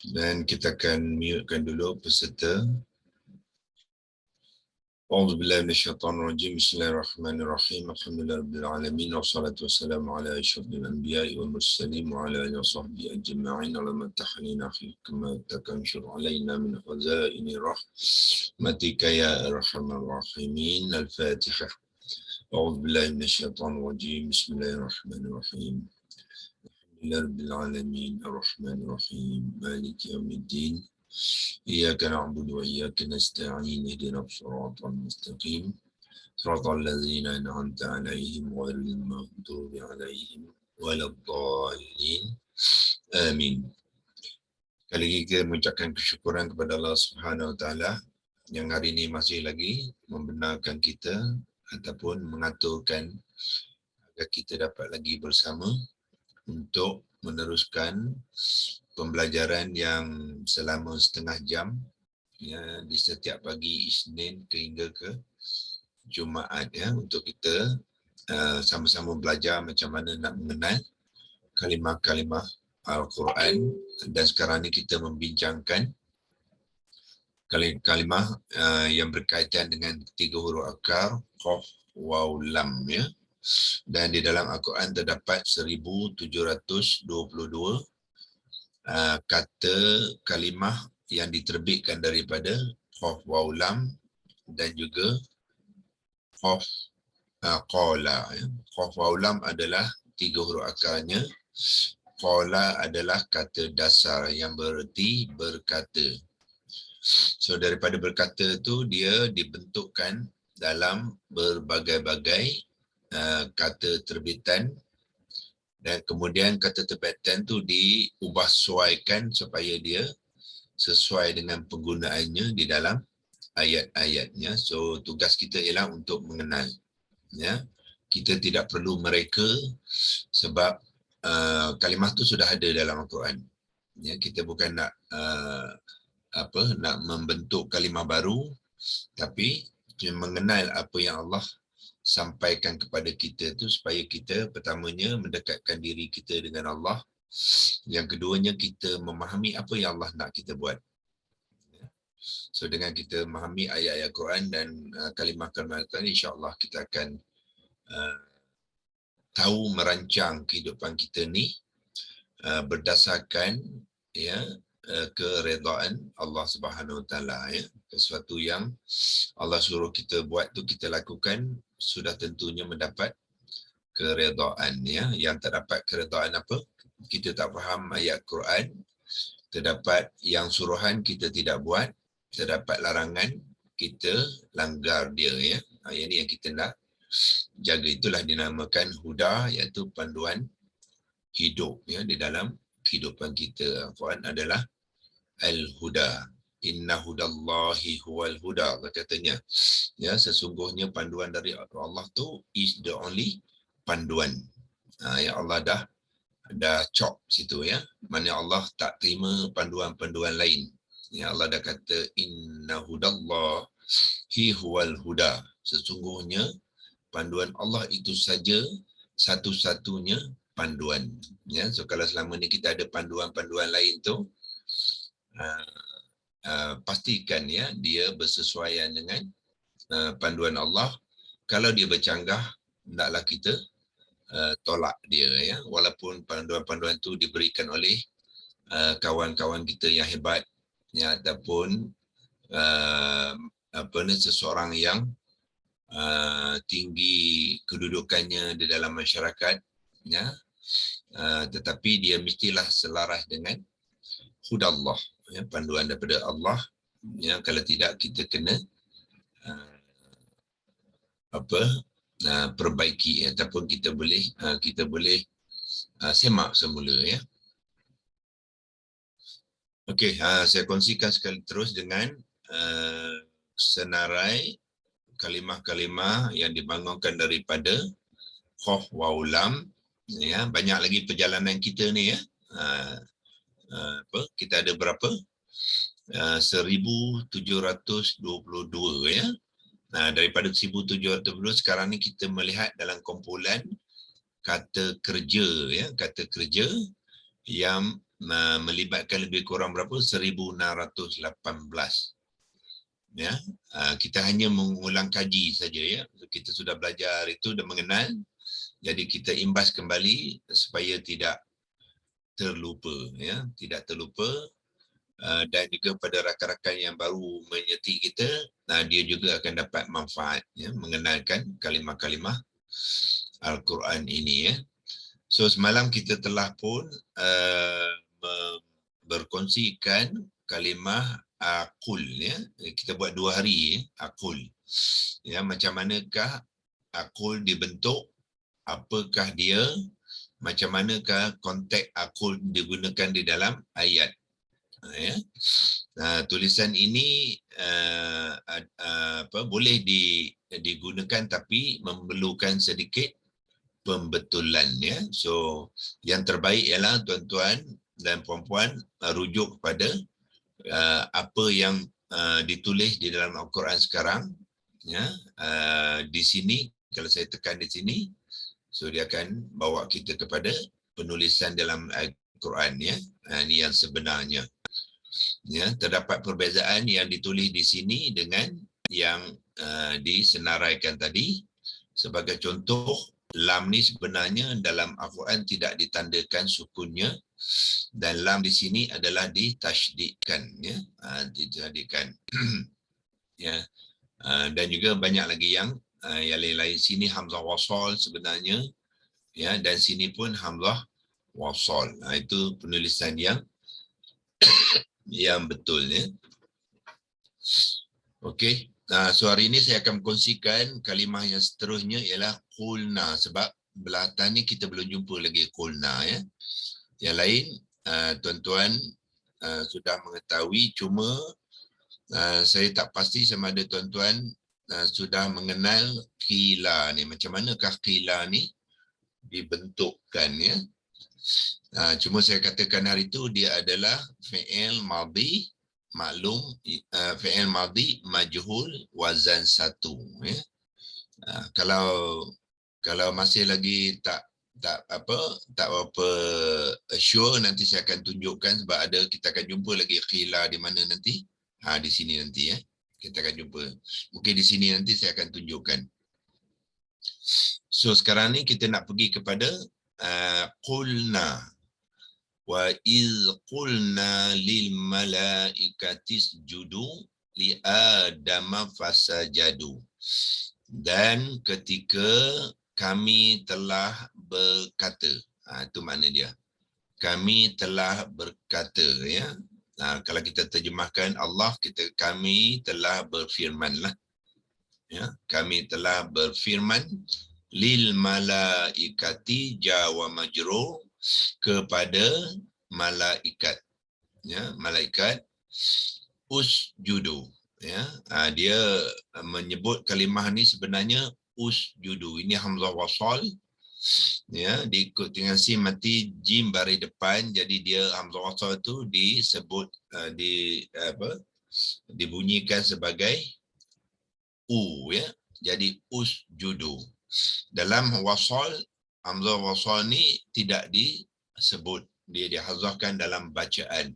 Dan kita akan mutekan dulu peserta. A'udzubillahi minasyaitonirrajim. Bismillahirrahmanirrahim. Alhamdulillahirabbil alamin wassalatu wassalamu ala asyrafil anbiya'i wal mursalin wa ala alihi washabbihi ajma'in. Allahumma tahina fi kama takamshur alaina min khazaini rahmatika ya arhamar rahimin. Al-Fatihah. A'udzubillahi minasyaitonirrajim. Bismillahirrahmanirrahim. Alhamdulillahirabbil alamin arrahmanir rahim maliki yaumiddin. إياك نعبد وإياك نستعين اهدنا الصراط المستقيم صراط الذين أنعمت عليهم غير المغضوب عليهم ولا الضالين آمين. Sekali lagi kita mengucapkan kesyukuran kepada Allah Subhanahu Wa Taala yang hari ini masih lagi membenarkan kita ataupun mengaturkan agar kita dapat lagi bersama untuk meneruskan pembelajaran yang selama setengah jam ya, di setiap pagi Isnin hingga ke Jumaat ya, untuk kita sama-sama belajar macam mana nak mengenal kalimah-kalimah Al-Quran. Dan sekarang ni kita membincangkan kalimah yang berkaitan dengan 3 huruf akar Qaf, Waw, Lam ya. Dan di dalam Al-Quran terdapat 1722 kata kalimah yang diterbitkan daripada Qaf, Waw, Lam dan juga Qaf, Qala. Qaf, Waw, Lam adalah 3 huruf akarnya. Qala adalah kata dasar yang bererti berkata. So daripada berkata tu dia dibentukkan dalam berbagai-bagai kata terbitan, dan kemudian kata terbitan tu diubah sesuaikan supaya dia sesuai dengan penggunaannya di dalam ayat-ayatnya. So tugas kita ialah untuk mengenal ya. Kita tidak perlu mereka sebab kalimah tu sudah ada dalam Al-Quran ya. Kita bukan nak nak membentuk kalimah baru, tapi mengenal apa yang Allah sampaikan kepada kita tu supaya kita pertamanya mendekatkan diri kita dengan Allah, yang keduanya kita memahami apa yang Allah nak kita buat. So dengan kita memahami ayat-ayat Quran dan kalimah-kalimah Quran, insya-Allah kita akan tahu merancang kehidupan kita ni berdasarkan ya keredaan Allah Subhanahu Wa Taala ya. Sesuatu yang Allah suruh kita buat tu kita lakukan, sudah tentunya mendapat keredaan ya. Yang tak dapat keredaan apa? Kita tak faham ayat Quran, terdapat yang suruhan kita tidak buat, terdapat larangan kita langgar dia ya. Yang ni yang kita nak jaga. Itulah dinamakan huda, iaitu panduan hidup ya di dalam kehidupan kita. Al-Quran adalah al-huda. Inna hudallahi huwal huda, katanya ya, sesungguhnya panduan dari Allah tu is the only panduan. Ya Allah dah cop situ ya, mana Allah tak terima panduan-panduan lain ya. Allah dah kata inna hudallahi huwal huda, sesungguhnya panduan Allah itu saja satu-satunya panduan ya. So kalau selama ni kita ada panduan-panduan lain tu, pastikan ya dia bersesuaian dengan panduan Allah. Kalau dia bercanggah, hendaklah kita tolak dia ya, walaupun panduan-panduan tu diberikan oleh kawan-kawan kita yang hebat ya, ataupun seseorang yang tinggi kedudukannya di dalam masyarakat ya, tetapi dia mestilah selaras dengan hudallah ya, panduan daripada Allah ya. Kalau tidak kita kena perbaiki ataupun kita boleh semak semula ya. Okey, saya kongsikan sekali terus dengan senarai kalimah-kalimah yang dibangunkan daripada Qaf, Waw, Lam ya. Banyak lagi perjalanan kita ni ya. Kita ada berapa? 1722 ya. Daripada 1722 sekarang ni kita melihat dalam kumpulan kata kerja ya, kata kerja yang melibatkan lebih kurang berapa? 1618. Ya, kita hanya mengulang kaji saja ya. Kita sudah belajar itu dan mengenal. Jadi kita imbas kembali supaya tidak terlupa ya, tidak terlupa. Dan juga pada rakan-rakan yang baru menyertai kita, dia juga akan dapat manfaat ya, mengenalkan kalimah-kalimah Al-Quran ini ya. So semalam kita telah pun berkongsikan kalimah akul ya. Kita buat 2 hari ya, akul. Ya, macam manakah akul dibentuk, apakah dia, macam manakah konteks akul digunakan di dalam ayat. Ya. Tulisan ini boleh digunakan tapi memerlukan sedikit pembetulan ya. So yang terbaik ialah tuan-tuan dan puan-puan rujuk kepada apa yang ditulis di dalam Al-Quran sekarang ya. Di sini kalau saya tekan di sini, so dia akan bawa kita kepada penulisan dalam Al-Quran ya. Ini yang sebenarnya. Ya, terdapat perbezaan yang ditulis di sini dengan yang disenaraikan tadi. Sebagai contoh, lam ni sebenarnya dalam Al-Quran tidak ditandakan sukunnya, dan lam di sini adalah ditasydidkan ya, ditasydidkan. Ya. Dan juga banyak lagi yang lain-lain. Sini hamzah wasal sebenarnya ya, dan sini pun hamzah wasal. Itu penulisan yang betul ya. Okey. So hari ini saya akan kongsikan kalimah yang seterusnya ialah qulna, sebab belah atas ni kita belum jumpa lagi qulna ya. Yang lain tuan-tuan sudah mengetahui, cuma saya tak pasti sama ada tuan-tuan sudah mengenal qila ni. Macam manakah qila ni dibentukkan ya. Cuma saya katakan hari itu dia adalah fi'il madhi maklum, fi'il madhi majhul wazan 1 ya. Kalau masih lagi tak apa sure, nanti saya akan tunjukkan, sebab kita akan jumpa lagi qila di mana nanti. Di sini nanti ya. Kita akan jumpa. Mungkin di sini nanti saya akan tunjukkan. So sekarang ni kita nak pergi kepada qulna. Wa iz qulna lil malaikati isjudu li adama fasajadu. Dan ketika kami telah berkata, itu makna dia. Kami telah berkata ya. Kalau kita terjemahkan Allah, kami telah berfirman lah. Ya, kami telah berfirman lil malaikati jawa majrur, kepada malaikat ya, malaikat usjudu ya. Dia menyebut kalimah ni sebenarnya usjudu, ini hamzah wasal ya, diikut dengan sin mati jim baris depan, jadi dia hamzah wasal itu disebut dibunyikan sebagai u ya, jadi usjudu. Dalam wasal, hamzah wasal ni tidak disebut, dia dihazafkan dalam bacaan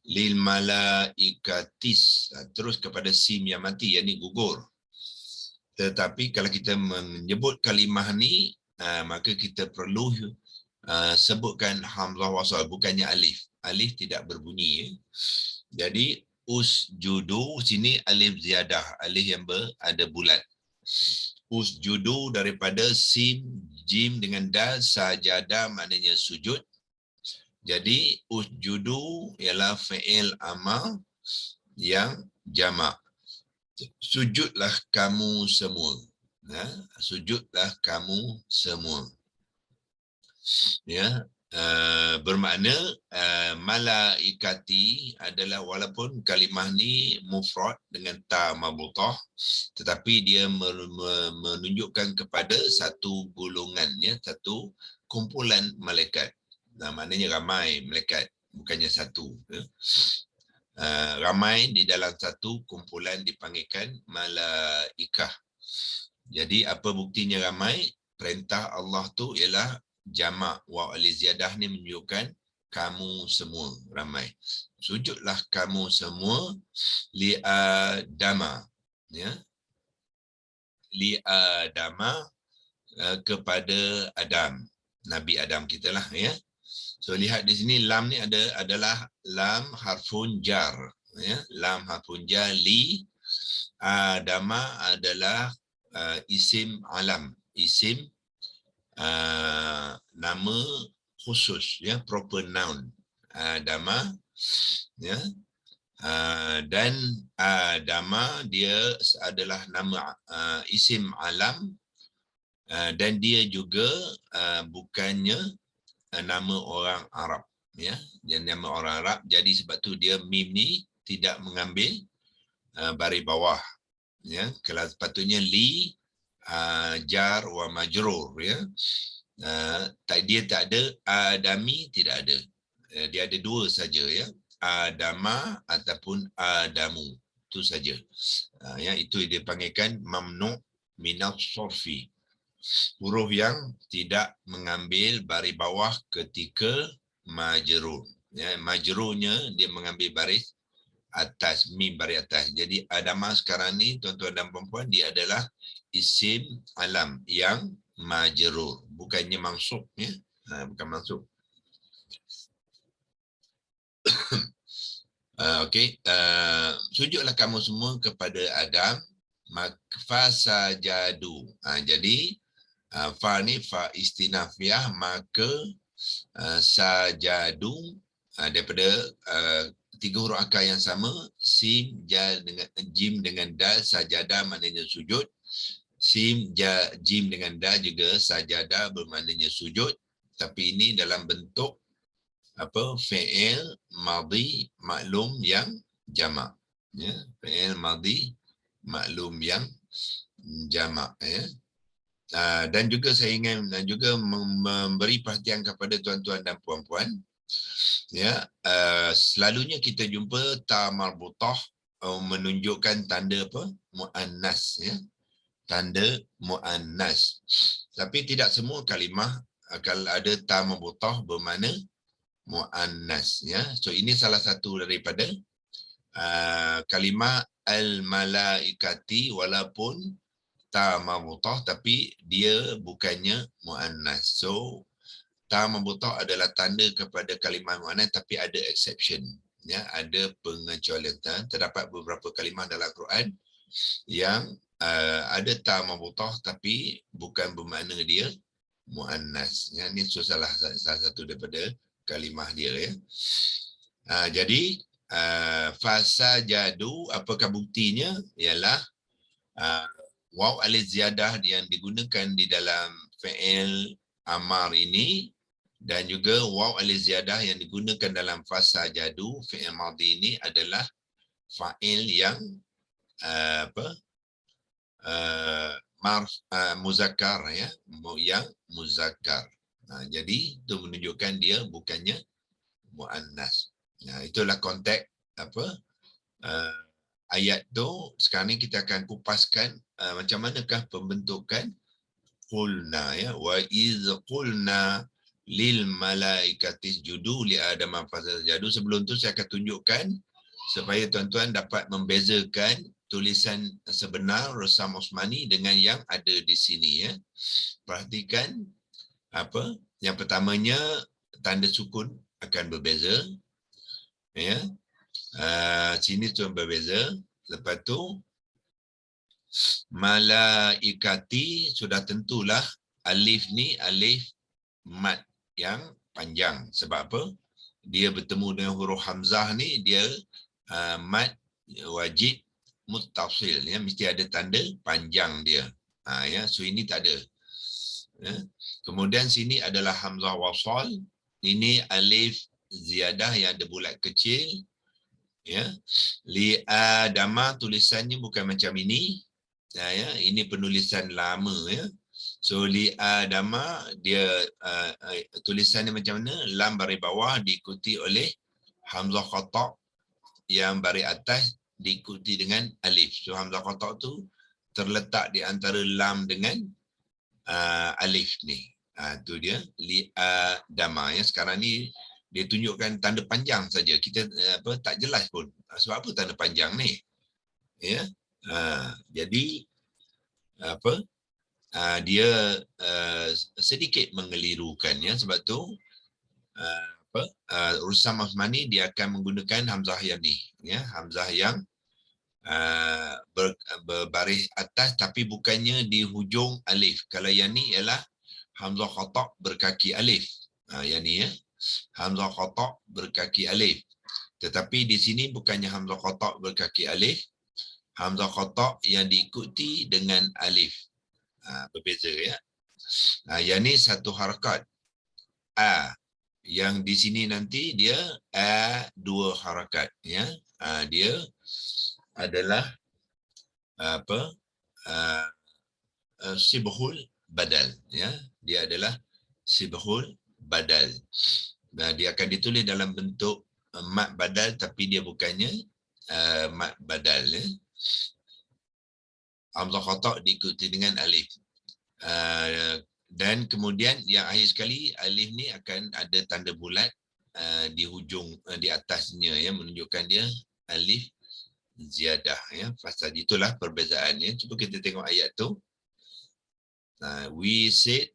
lil malaikatis, terus kepada sim yang mati, yang ni gugur. Tetapi kalau kita menyebut kalimah ni, maka kita perlu sebutkan hamzah wasal, bukannya alif. Alif tidak berbunyi ya. Jadi usjudu sini alif ziyadah, alif yang ada bulat. Usjudu daripada sim, jim dengan dal, sajada maknanya sujud. Jadi usjudu ialah fi'il amar yang jamak. Sujudlah kamu semua. Sujudlah kamu semua. Ya, bermakna malaikati adalah, walaupun kalimah ni mufrad dengan ta marbutah, tetapi dia menunjukkan kepada satu golongan ya, satu kumpulan malaikat. Maknanya ramai malaikat, bukannya satu ya. Ramai di dalam satu kumpulan dipanggilkan malaikah. Jadi apa buktinya ramai? Perintah Allah tu ialah jamak, wa aliziyadah ni menunjukkan kamu semua, ramai. Sujudlah kamu semua li Adama, ya. Li Adama, kepada Adam, Nabi Adam kita lah, ya. So lihat di sini lam ni adalah lam harfun jar, ya. Lam harfun jar, li Adama adalah isim alam, isim nama khusus, ya, proper noun. Adama, ya. Dan Adama dia adalah nama isim alam, dan dia juga bukannya nama orang Arab, ya. Dan nama orang Arab, jadi sebab tu dia mim ni tidak mengambil baris bawah, ya. Kalau sepatutnya li jar wa majrur, ya. Dia tak ada adami, tidak ada. Dia ada dua saja, ya. Adama ataupun adamu, itu saja. Ya, itu dia panggilkan mamnu' minal sorfi, huruf yang tidak mengambil baris bawah ketika majrur, ya. Majrurnya dia mengambil baris atas, mim baris atas. Jadi Adama sekarang ni, tuan-tuan dan puan-puan, dia adalah isim alam yang majrur, bukannya mansub, ya. Bukan mansub. Okey, sujudlah kamu semua kepada Adam, fasajadu. Jadi fa ni fa istinafiah, maka sajadu daripada tiga huruf akar yang sama, sim, jim dengan dal, sajada maknanya sujud. Sim, jim dengan dal juga sajada bermaknanya sujud, tapi ini dalam bentuk fi'il madhi maklum yang jamak, ya. Fi'il madhi maklum yang jamak, ya. Dan juga saya ingin juga memberi perhatian kepada tuan-tuan dan puan-puan, ya. Selalunya kita jumpa ta marbutah menunjukkan tanda muannas, ya. Tanda muannas. Tapi tidak semua kalimah kalau ada ta marbutah bermakna muannas, ya. So ini salah satu daripada kalimah al-malaikati, walaupun ta marbutah tapi dia bukannya muannas. So ta marbutah adalah tanda kepada kalimah muannas, tapi ada exception, ya, ada pengecualian. Terdapat beberapa kalimah dalam Quran yang ada ta marbutah tapi bukan bermakna dia muannas, ya. Ini salah satu daripada kalimah dia, ya. Jadi fasajadu, apakah buktinya? Ialah waw alif ziyadah yang digunakan di dalam fi'il amar ini, dan juga waw alif ziyadah yang digunakan dalam fasajadu fi'il madhi ini adalah fa'il yang muzakkar, ya, yang muzakkar. Jadi itu menunjukkan dia bukannya muannas. Itulah konteks ayat tu. Sekarang ni kita akan kupaskan macam manakah pembentukan qulna, ya. Wa iz qulna lil malaikati isjudu li adama fasajadu. Sebelum tu saya akan tunjukkan supaya tuan-tuan dapat membezakan tulisan sebenar Rasam Osmani dengan yang ada di sini, ya. Perhatikan yang pertamanya, tanda sukun akan berbeza, ya. Sini tu berbeza. Lepas tu malaikati, sudah tentulah alif ni alif mat yang panjang. Sebab apa? Dia bertemu dengan huruf hamzah ni, dia mat wajib muttasil, ya, mesti ada tanda panjang dia. Ya, so ini tak ada, ya. Kemudian sini adalah hamzah wasal, ini alif ziyadah yang ada bulat kecil, ya. Li adama tulisannya bukan macam ini, ya. Ini penulisan lama, ya. So li adama dia tulisannya macam mana? Lam baris bawah diikuti oleh hamzah qata' yang baris atas diikuti dengan alif. So hamzah qata' tu terletak di antara lam dengan alif ni. Tu dia li adama, ya. Sekarang ni Dia tunjukkan tanda panjang saja. Kita tak jelas pun. Sebab apa tanda panjang ni? Ya. Jadi apa? Dia sedikit mengelirukan, ya. Sebab tu Rustam Osmani dia akan menggunakan hamzah yang ni, ya, hamzah yang berbaris atas tapi bukannya di hujung alif. Kalau yang ni ialah hamzah khata' berkaki alif. Yang ni, ya, hamzah khata' berkaki alif. Tetapi di sini bukannya hamzah khata' berkaki alif, hamzah khata' yang diikuti dengan alif. Berbeza, ya. Yang ni satu harakat. Yang di sini nanti dia dua harakat, ya. Dia adalah apa? Sibhul badal, ya. Dia adalah sibhul badal. Dia akan ditulis dalam bentuk mat badal tapi dia bukannya mat badal, ya. Hamzah khata' diikuti dengan alif. Dan kemudian yang akhir sekali alif ni akan ada tanda bulat di hujung di atasnya, ya, menunjukkan dia alif ziyadah, ya. Fasal itulah perbezaannya. Cuba kita tengok ayat tu. We said,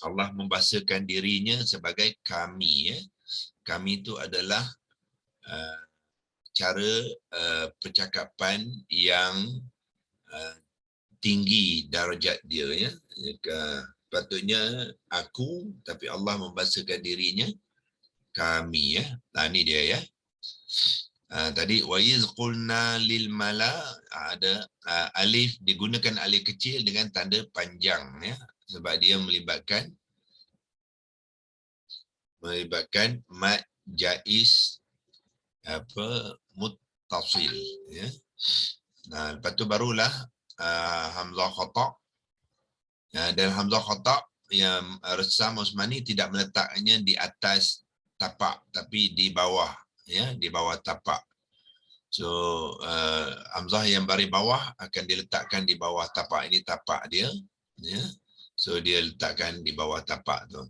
Allah membahasakan dirinya sebagai kami, ya. Kami itu adalah cara percakapan yang tinggi darjat dia, ya. Patutnya aku, tapi Allah membahasakan dirinya kami, ya. Ini dia, ya. Tadi wa iz qulna lil mala, ada alif, digunakan alif kecil dengan tanda panjang, ya, sebab dia melibatkan mad jaiz muttasil, ya. Lepas tu barulah hamzah khata'. Dan hamzah khata' yang Rustam Osmani tidak meletakkannya di atas tapak tapi di bawah, ya, di bawah tapak. So hamzah yang baris bawah akan diletakkan di bawah tapak. Ini tapak dia, ya. So dia letakkan di bawah tapak tu.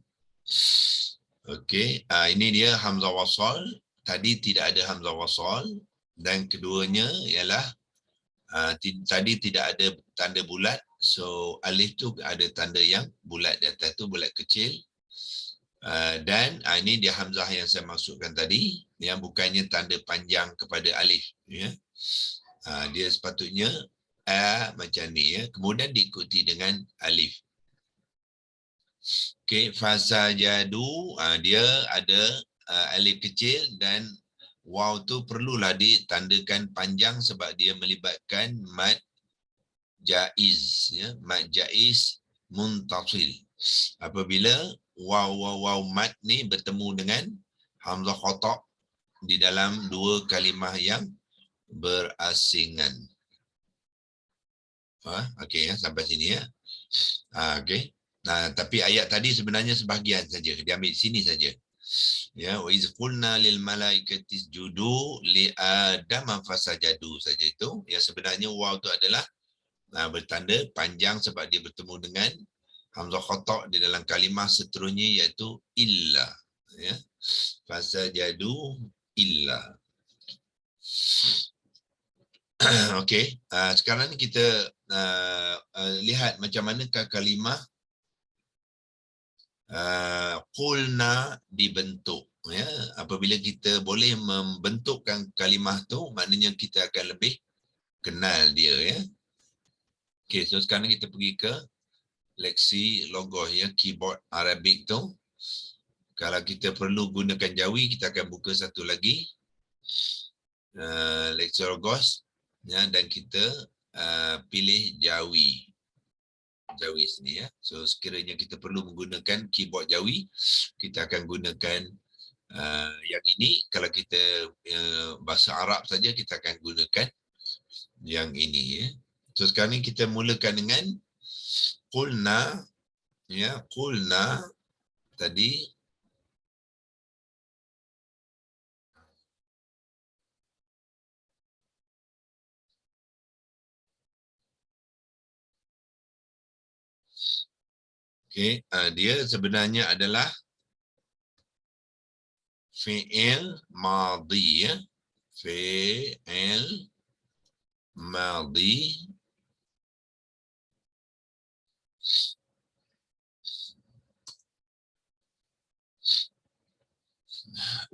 Okey, ini dia hamzah wasal. Tadi tidak ada hamzah wasal, dan keduanya ialah tadi tidak ada tanda bulat. So alif tu ada tanda yang bulat di atas tu, bulat kecil. Dan ini dia hamzah yang saya maksudkan tadi, yang bukannya tanda panjang kepada alif, ya. Dia sepatutnya macam ni, ya. Kemudian diikuti dengan alif. Okey, fasajadu, dia ada alif kecil dan waw tu perlulah ditandakan panjang sebab dia melibatkan mad jaiz, ya, mad jaiz muntasil. Apabila waw mad ni bertemu dengan hamzah khata' di dalam dua kalimah yang berasingan. Okey, ya, sampai sini, ya. Okey. Tapi ayat tadi sebenarnya sebahagian saja, diambil sini saja. Ya, wa iz qulna lil malaikati isjudu li adama fasajadu saja itu. Ya, sebenarnya waw itu adalah bertanda panjang sebab dia bertemu dengan hamzah khata' di dalam kalimah seterusnya iaitu illa, ya. Fasajadu illa. Okey, sekarang ni kita lihat macam manakah kalimah qulna dibentuk, ya. Apabila kita boleh membentukkan kalimah tu, maknanya kita akan lebih kenal dia, ya. Okey, so sekarang kita pergi ke leksi logos, ya, keyboard Arabic tu. Kalau kita perlu gunakan jawi, kita akan buka satu lagi leksi logos, ya, dan kita pilih jawi sini, ya. So sekiranya kita perlu menggunakan keyboard jawi, kita akan gunakan yang ini. Kalau kita bahasa Arab saja, kita akan gunakan yang ini, ya. So sekarang ni kita mulakan dengan qulna, ya, qulna tadi. Okey, dia sebenarnya adalah fi'il madhi ya. Fi'il madhi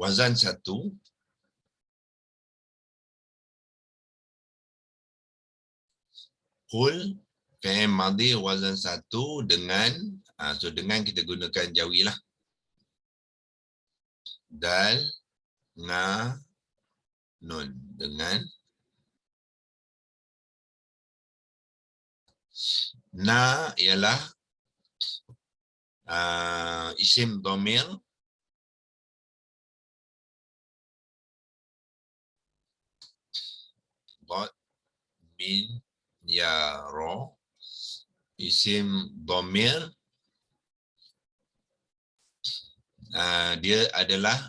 wazan 1. Qul fi'il madhi wazan 1 dengan so dengan kita gunakan jawi lah. Dal, nga, nun. Dengan na ialah isim dhamir dot min ya ro, isim dhamir dia adalah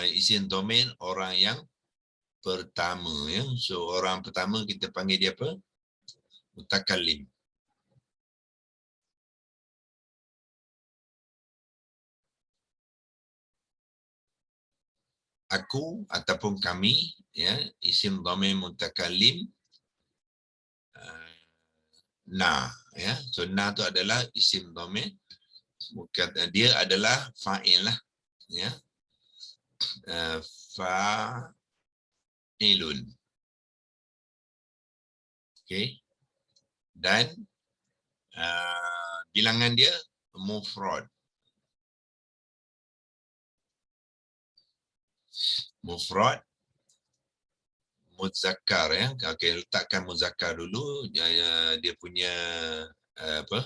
isim dhamir orang yang pertama ya. So orang pertama kita panggil dia apa? Mutakallim. Aku ataupun kami ya, isim dhamir mutakallim na ya. So na tu adalah isim dhamir, bukan dia adalah fa'il lah ya. Fa'ilun. Okey. Dan bilangan dia mufrad. Mufrad muzakkar ya. Okey, letakkan muzakkar dulu, dia punya apa?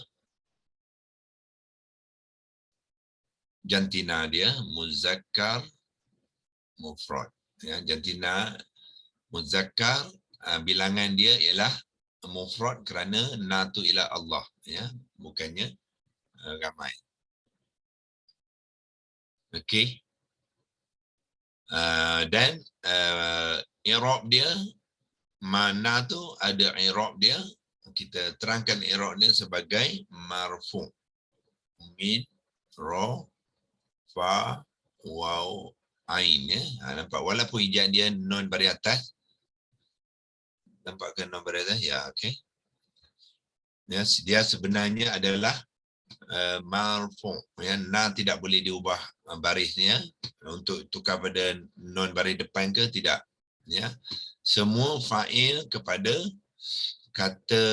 Jantina dia muzakkar mufrad ya. Jantina muzakkar bilangan dia ialah mufrad kerana na tu ialah Allah ya, bukannya ramai. Okey. Dan i'rab dia, mana tu ada i'rab dia, kita terangkan i'rab dia sebagai marfu' min ra fa waw ain ya. Nampak walaupun ijaz dia non baris atas. Nampak ke non baris atas? Ya, okey. Ya, dia sebenarnya adalah marfu' ya. Na tidak boleh diubah barisnya untuk tukar pada non baris depan ke tidak ya. Semua fa'il kepada kata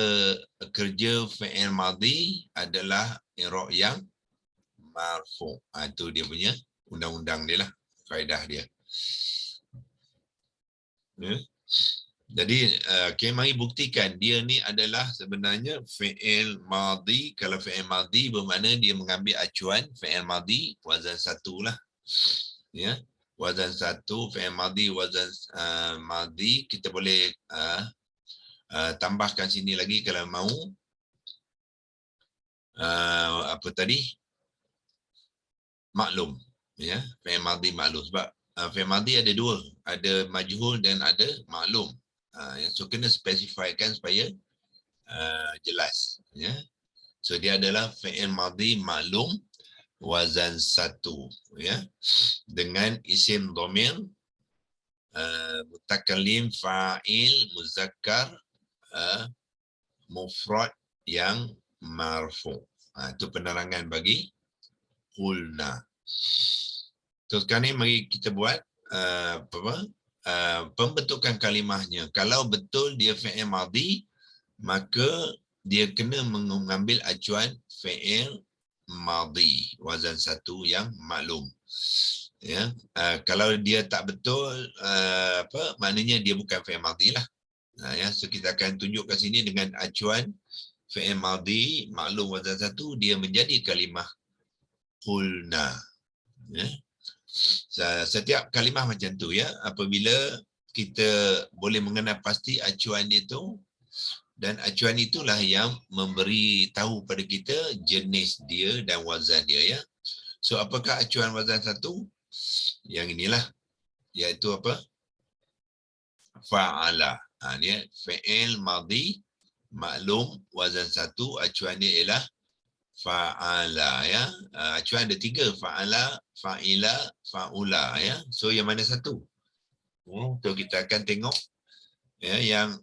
kerja fi'il madhi adalah i'rab yang marfu'. Itu dia punya undang-undang dia lah, kaedah dia. Ya. Jadi okay, mari buktikan dia ni adalah sebenarnya fi'il madhi. Kalau fi'il madhi bermakna dia mengambil acuan fi'il madhi wazan 1 lah. Ya. Wazan 1 fi'il madhi wazan madhi kita boleh tambahkan sini lagi kalau mahu. Apa tadi? Maklum ya, fi'il madhi maklum sebab fi'il madhi ada dua, ada majhul dan ada maklum. So kena spesifikkan supaya jelas ya. So dia adalah fi'il madhi maklum wazan 1 ya, dengan isim dhamir mutakallim fa'il muzakkar mufrad yang marfu'. Itu penerangan bagi qulna. So sekarang ni mari kita buat pembentukan kalimahnya. Kalau betul dia fi'il madhi, maka dia kena mengambil acuan fi'il madhi wazan 1 yang maklum. Ya, kalau dia tak betul, maknanya dia bukan fi'il madhi lah. Ya, so kita akan tunjukkan sini dengan acuan fi'il madhi maklum wazan 1, dia menjadi kalimah qulna. Ya. Setiap kalimah macam tu ya, apabila kita boleh mengenal pasti acuan dia tu, dan acuan itulah yang memberi tahu pada kita jenis dia dan wazan dia ya. So apakah acuan wazan 1? Yang inilah, iaitu apa? Fa'ala. Dia fi'il madhi maklum wazan 1, acuan dia ialah fa'ala ya. Acuan ada 3, fa'ala, fa'ila, fa'ula ya. So yang mana satu? So kita akan tengok ya yang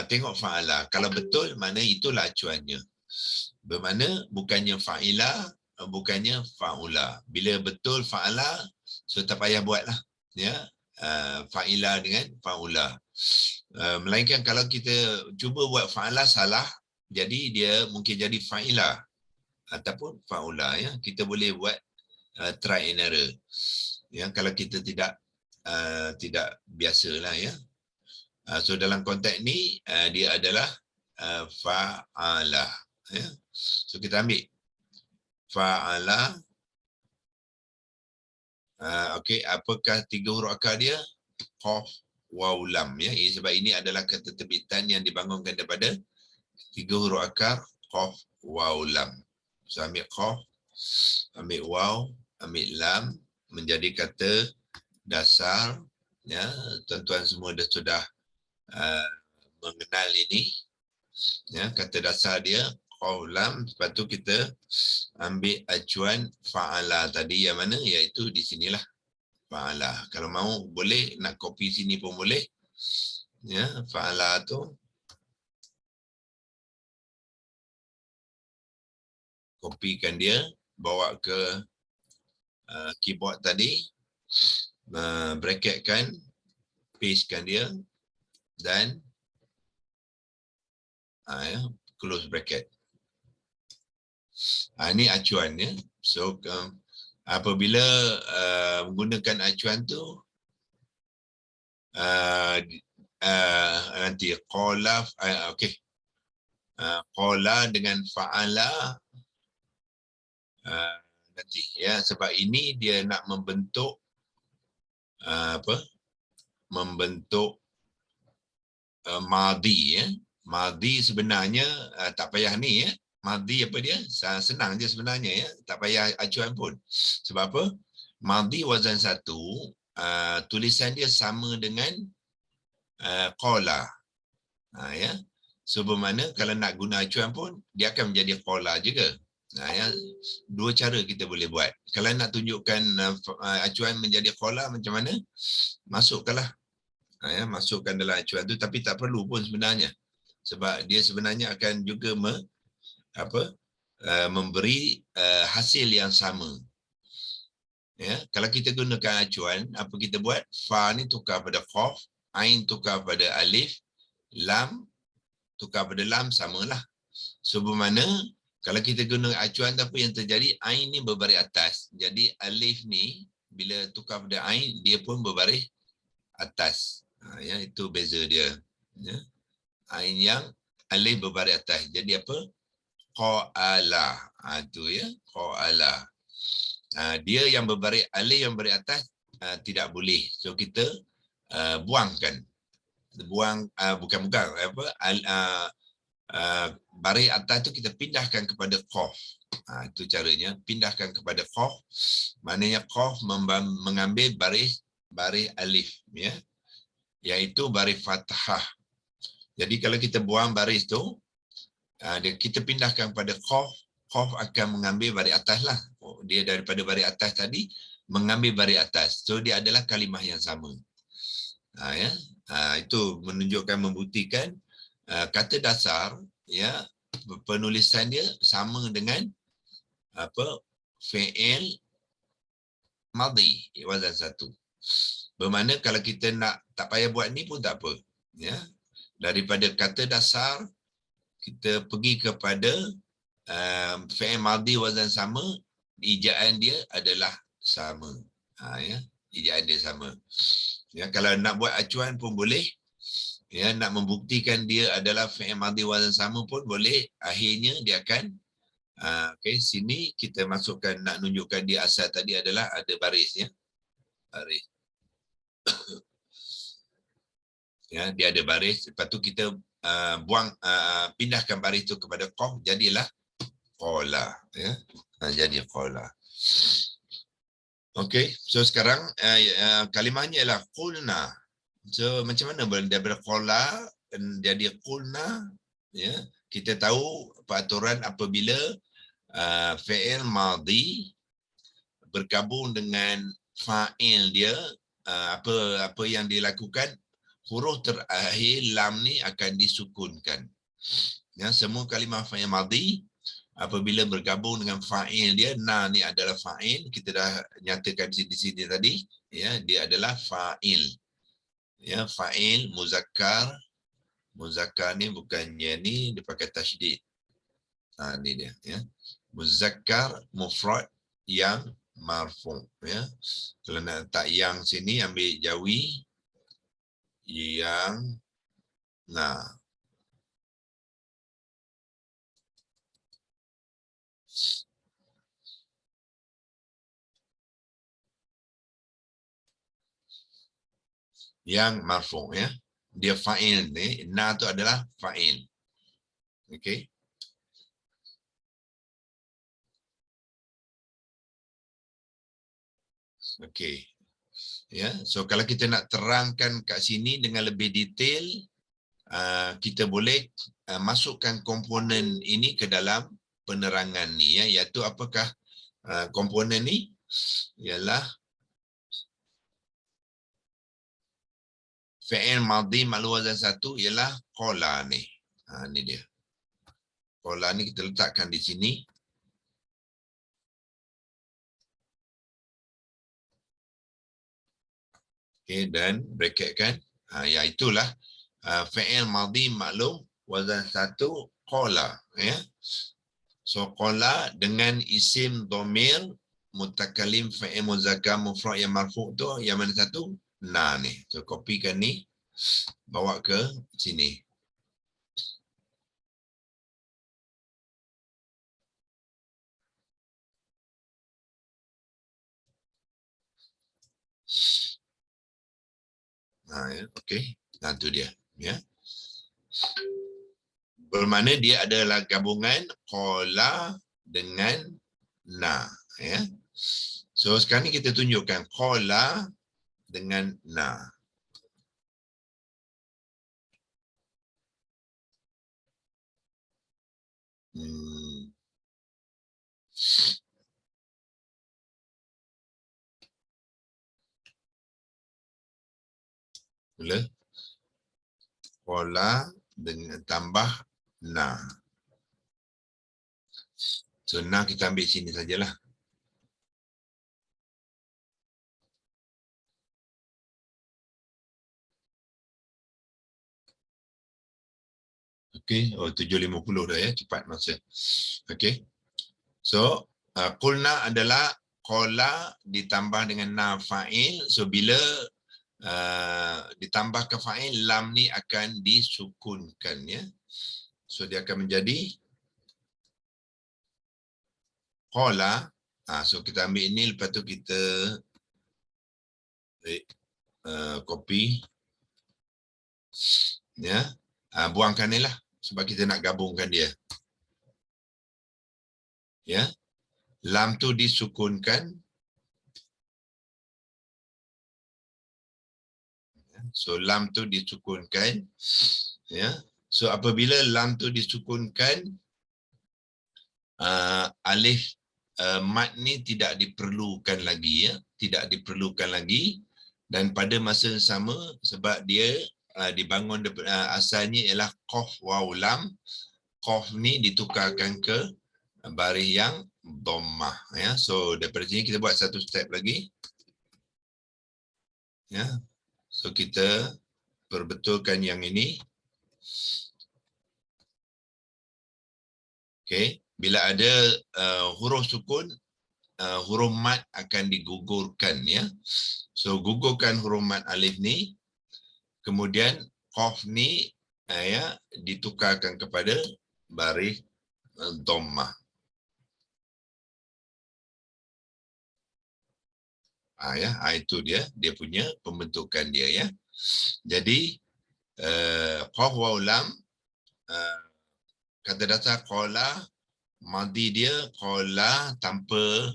tengok fa'ala. Kalau betul mana itulah acuannya. Bermakna bukannya fa'ila, bukannya fa'ula. Bila betul fa'ala, so tak payah buatlah ya. Fa'ila dengan fa'ula. Melainkan kalau kita cuba buat fa'ala salah, jadi dia mungkin jadi fa'ila ataupun fa'ula ya. Kita boleh buat try and error. Ya, kalau kita tidak biasalah ya. So dalam konteks ni dia adalah fa'ala ya. So kita ambil fa'ala. Okey, apakah 3 huruf akar dia? Qaf, waw, lam ya. Sebab ini adalah keterbitan yang dibangunkan daripada 3 huruf akar qaf, waw, lam. So ambil qaf, ambil waw, ambil lam menjadi kata dasar ya. Tuan-tuan semua dah sudah mengenal ini ya, kata dasar dia qaf, lam. Lepas tu kita ambil acuan fa'ala tadi yang mana, iaitu di sinilah fa'ala. Kalau mau boleh nak copy sini pun boleh ya. Fa'ala tu kopikan dia, bawa ke keyboard tadi, bracketkan, pastekan dia dan ya, close bracket. Ini acuan ya. So apabila menggunakan acuan tu nanti qala okey, qala dengan fa'ala nanti ya, sebab ini dia nak membentuk membentuk madhi ya. Madhi sebenarnya tak payah ni ya. Madhi apa dia? Senang je sebenarnya ya. Tak payah acuan pun. Sebab apa? Madhi wazan 1, tulisan dia sama dengan qala. Ya. So bermakna kalau nak guna acuan pun dia akan menjadi qala juga. Ya. 2 cara kita boleh buat. Kalau nak tunjukkan acuan menjadi qala macam mana? Masukkanlah. Ya, masukkan dalam acuan tu, tapi tak perlu pun sebenarnya. Sebab dia sebenarnya akan juga memberi hasil yang sama. Ya, kalau kita gunakan acuan, apa kita buat? Fa ni tukar pada qaf, ain tukar pada alif, lam tukar pada lam, samalah. So bermakna kalau kita guna acuan, apa yang terjadi? Ain ni berbaris atas. Jadi alif ni bila tukar pada ain, dia pun berbaris atas. Ya, itu beza dia. Ya. Ain yang alif berbaris atas. Jadi apa? Qa'ala. Itu ya, qa'ala. Dia yang berbaris alif yang berbaris atas tidak boleh. So kita buangkan. Buang bukan baris atas tu kita pindahkan kepada qaf. Itu caranya, pindahkan kepada qaf. Maknanya qaf mengambil baris alif ya. Iaitu baris fathah. Jadi kalau kita buang baris tu, kita pindahkan pada qaf, qaf akan mengambil baris atas lah. Dia daripada baris atas tadi mengambil baris atas. So dia adalah kalimah yang sama. Ya. Itu menunjukkan, membuktikan kata dasar ya, penulisan dia sama dengan fi'il madhi wazan 1. Bermakna kalau kita nak tak payah buat ni pun tak apa ya. Daripada kata dasar kita pergi kepada fi'il madhi wazan sama, ejaan dia adalah sama. Ya, ejaan dia sama. Ya, kalau nak buat acuan pun boleh. Ya, nak membuktikan dia adalah fi'il madhi wazan sama pun boleh. Akhirnya dia akan okey, sini kita masukkan, nak tunjukkan dia asal tadi adalah ada baris ya. Baris. Ya, dia ada baris. Lepas tu kita buang, pindahkan baris tu kepada qaf, jadilah qala ya. Jadi qala. Okey, so sekarang kalimahnya ialah qulna. So macam mana daripada qala jadi qulna ya? Kita tahu peraturan apabila fi'il madhi bergabung dengan fa'il dia, apa yang dilakukan, huruf terakhir lam ni akan disukunkan. Ya, semua kalimah fa'il madhi apabila bergabung dengan fa'il dia, na ni adalah fa'il, kita dah nyatakan di sini tadi, ya, dia adalah fa'il. Ya, fa'il muzakkar. Muzakkar ni bukannya ni dia pakai tasydid. Ni dia, ya. Muzakkar mufrad yang marfu', ya. Kalau nak letak yang sini ambil jawi, yang yang marfu', ya. Dia fa'il ni, na tu adalah fa'il. Okey. Okey. Ya, so kalau kita nak terangkan kat sini dengan lebih detail, kita boleh masukkan komponen ini ke dalam penerangan ni, ya, iaitu apakah komponen ni? Ialah fi'il madhi maklum wazan satu ialah qala ni. Ni dia. Qala ni kita letakkan di sini. Okey, dan bracket kan. Ya, itulah fi'il madhi maklum wazan satu qala, ya. So qala dengan isim dhamir mutakallim fa'il muzakkar mufrad yang marfu' tu yang mana satu? Na ni. So kopikan ni, bawa ke sini. Ya, okey. Nah, tu dia, ya. Bermakna dia adalah gabungan qala dengan na, ya. So sekarang ni kita tunjukkan qala dengan na. Boleh? Qala dengan tambah na. So na kita ambil sini sajalah. Okey, 7.50 dah, ya, cepat masa. Okey. So qulna adalah qala ditambah dengan na fa'il. So bila ditambah ke fa'il, lam ni akan disukunkan, ya. So dia akan menjadi qala. So kita ambil ini, lepas tu kita copy, ya. Buangkan ni lah sebab kita nak gabungkan dia, ya. Lam tu disukunkan. So lam tu disukunkan, ya. So apabila lam tu disukunkan, alif mat ni tidak diperlukan lagi, ya. Tidak diperlukan lagi. Dan pada masa yang sama, sebab dia dibangun asalnya ialah qaf waw lam, qaf ni ditukarkan ke baris yang dhammah, ya. So daripada sini kita buat satu step lagi, ya. So kita perbetulkan yang ini. Okey, bila ada huruf sukun, huruf mat akan digugurkan, ya. So gugurkan huruf mat alif ni, kemudian qaf ni, ya, ditukarkan kepada baris dhammah. Ya, itu dia punya pembentukan dia, ya. Jadi qaf waw lam, kata dasar qala, madhi dia qala tanpa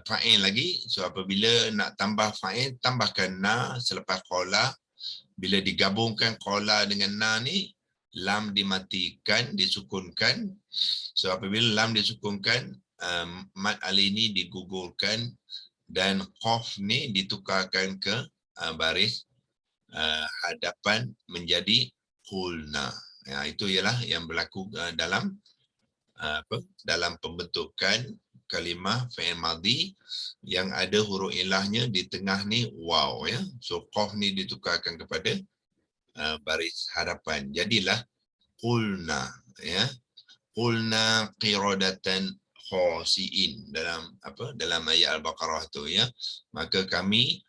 fa'il lagi. So apabila nak tambah fa'il, tambahkan na selepas qala. Bila digabungkan qala dengan na ni, lam dimatikan, disukunkan. So apabila lam disukunkan, mad alif ni digugurkan dan qaf ni ditukarkan ke baris hadapan menjadi qulna. Ya, itu ialah yang berlaku dalam dalam pembentukan kalimah fi'il madhi yang ada huruf ilahnya di tengah ni waw, ya. So qaf ni ditukarkan kepada baris hadapan. Jadilah qulna, ya. Qulna qiradatan khasiin dalam ayat Al-Baqarah tu, ya. Maka kami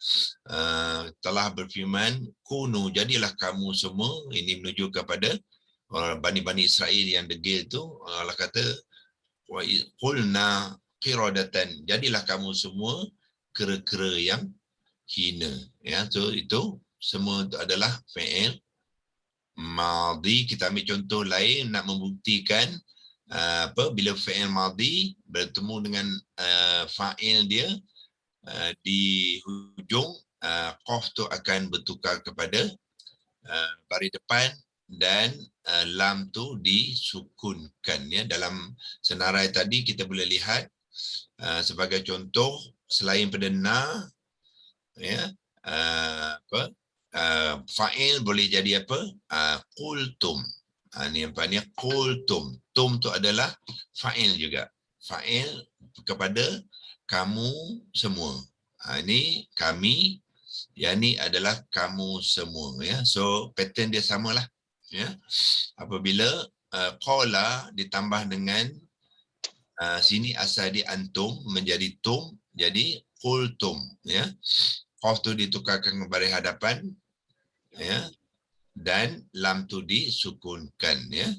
telah berfirman kunu, jadilah kamu semua. Ini menuju kepada Bani Israel yang degil tu. Allah kata qulna qiradatan, jadilah kamu semua kera-kera yang hina, ya. So itu semua itu adalah fi'il madhi. Kita ambil contoh lain nak membuktikan bila fi'il madhi bertemu dengan fa'il dia di hujung, qaf tu akan bertukar kepada baris depan dan lam tu disukunkan, ya. Dalam senarai tadi kita boleh lihat sebagai contoh, selain pada na, ya, fa'il boleh jadi apa? Qultum. Ni apa ni? Qultum. Tum tu adalah fa'il juga. Fa'il kepada kamu semua. Ini kami, yang ni adalah kamu semua, ya. So pattern dia samalah, ya. Apabila qala ditambah dengan sini asal di antum menjadi tum, jadi qultum, ya. Qaf tu ditukarkan ke baris hadapan, ya, dan lam tu disukunkan, ya.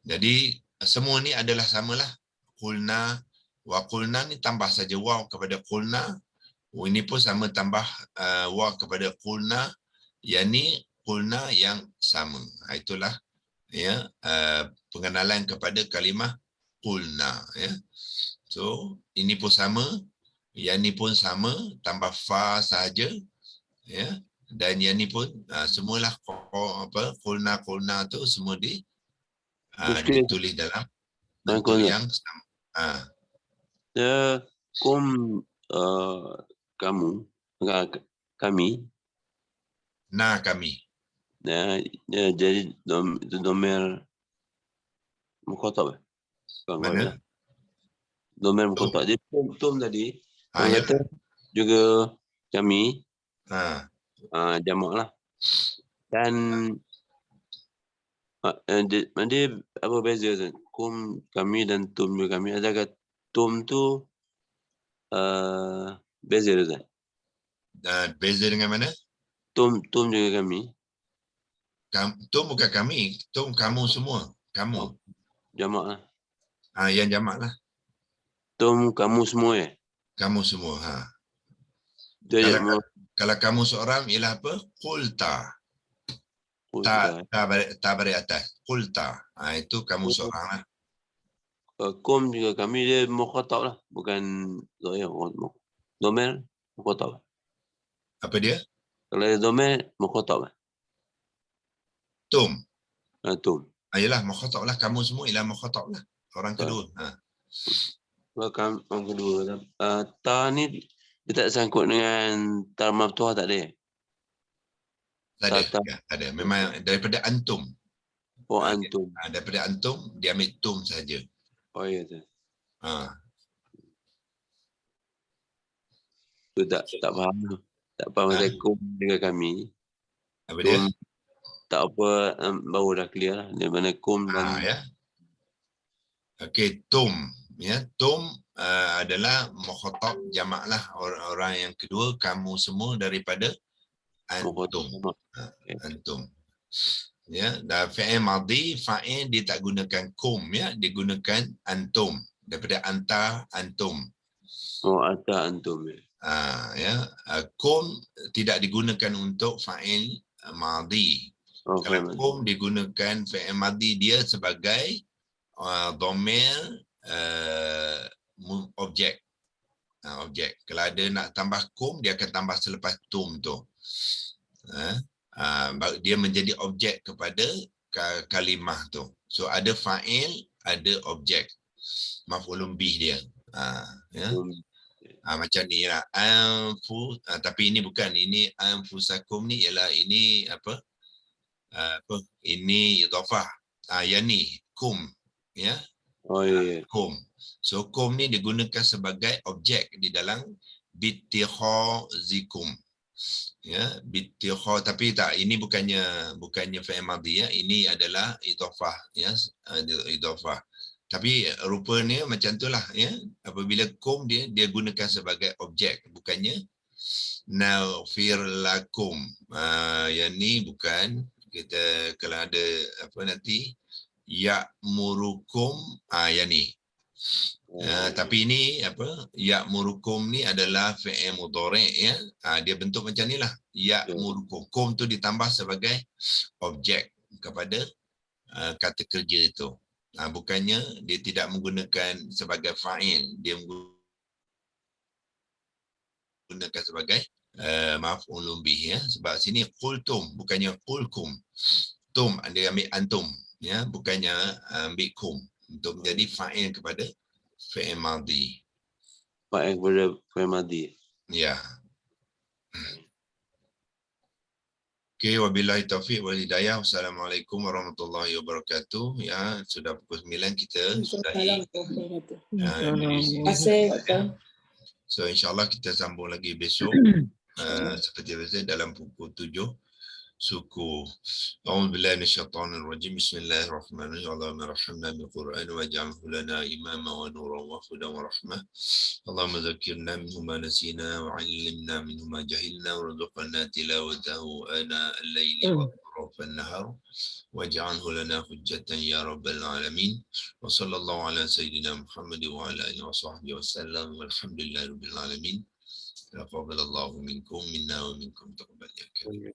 Jadi semua ni adalah samalah. Qulna wa qulna ni tambah saja waw kepada qulna. Ini pun sama tambah waw kepada qulna. Yang ni qulna yang sama. Itulah, ya, pengenalan kepada kalimah qulna, ya. So ini pun sama, yang ni pun sama, tambah fa sahaja, ya. Dan yang ni pun semualah qulna tu semua ditulis dalam bentuk yang sama. Kum kamu, kami. Na kami. Jadi itu domir mukhatab. Mana? Domir mukhatab. Jadi tum tadi kata juga kami. Jamak lah. Dan dia apa beza kum kami dan tum juga kami? Adakah tum tu beza Ustaz? Beza dengan mana? Tum juga kami. Tum bukan kami, tum kamu semua. Kamu. Jamak lah. Yang jamak lah. Tum kamu semua, ya? Kamu semua. Kalau kamu seorang ialah apa? Qulta. Ta balik atas. Qulta. Itu kamu seorang lah. Kum juga kami, dia mukhatab lah. Bukan zahir. Domir mukhatab. Apa dia? Kalau dia domir mukhatab. Tum. Tum. Yalah, mukhatab lah. Kamu semua ialah mukhatab lah. Orang kedua. Orang kedua. Ta ni dia tak sangkut dengan ta maftuhah, tak ada? Tak ada. Memang daripada antum. Antum. Daripada antum, dia ambil tum saja. Oh, ya. Tu tak faham. Tak faham saya kum dengan kami. Apa dia? Tak apa, baru dah clear lah. Di mana kum dan... ya. Okey, tum. Ya, tum adalah mukhatab jamak lah. Orang yang kedua, kamu semua daripada antum. Antum. Ya, dan fi'il madhi, fa'il dia tak gunakan kum, ya, dia gunakan antum, daripada anta antum. Anta antum, ya. Kum tidak digunakan untuk fa'il madhi. Kalau kum digunakan fi'il madhi, dia sebagai dhamir objek. Objek. Kalau ada nak tambah kum, dia akan tambah selepas tum tu. Dia menjadi objek kepada kalimah tu. So ada fa'il, ada objek. Maf'ulun bih dia. Ya. Macam ni lah. Tapi ini bukan. Ini anfusakum ni ialah ini apa? Ini idhafah. Yang ni kum. Ya. Oh iya. Kum. So kum ni digunakan sebagai objek di dalam bittikhazikum. Ya, tapi tak, ini bukannya fi'il madhi ya. Ini adalah idhafah ya, idhafah. Tapi rupanya macam itulah ya. Apabila kum dia gunakan sebagai objek, bukannya naghfir lakum. Yang ni bukan. Kita kalau ada apa nanti ya'murukum, yang ni. Tapi ini apa? Ya'murukum ni adalah fi'il mudhari' ya. Dia bentuk macam ni lah. Ya'murukum. Kum tu ditambah sebagai objek kepada kata kerja itu. Bukannya dia tidak menggunakan sebagai fa'il, dia menggunakan sebagai maf'ulun bih ya. Sebab sini qultum bukannya qulkum. Tum dia ambil antum ya, bukannya ambil kum untuk menjadi fa'il kepada fi'il madhi. Fa'il kepada fi'il madhi. Ya. Okey, wabillahi taufiq wal hidayah. Wassalamualaikum warahmatullahi wabarakatuh. Ya, sudah pukul 9 kita sudahi. Terima kasih. So insyaAllah kita sambung lagi besok seperti biasa dalam pukul 7 suku. A'udzubillahi minasyaitonir rajim. Bismillahirrahmanirrahim. Allahumma arhamna bil Qur'an waj'alhu lana imama wa nuran wa hudan wa rahmah. Allahumma zakkirna minhu ma nasina wa 'allimna minhu ma jahilna warzuqna tilawatahu ana al-laili wa atrafan nahar waj'alhu lana hujjatan ya rabbal alamin. Wa sallallahu ala sayyidina Muhammad wa ala alihi wa sahbihi wasallam walhamdulillahi rabbil alamin. Taqabbalallahu minkum minna wa minkum taqabbal ya karim.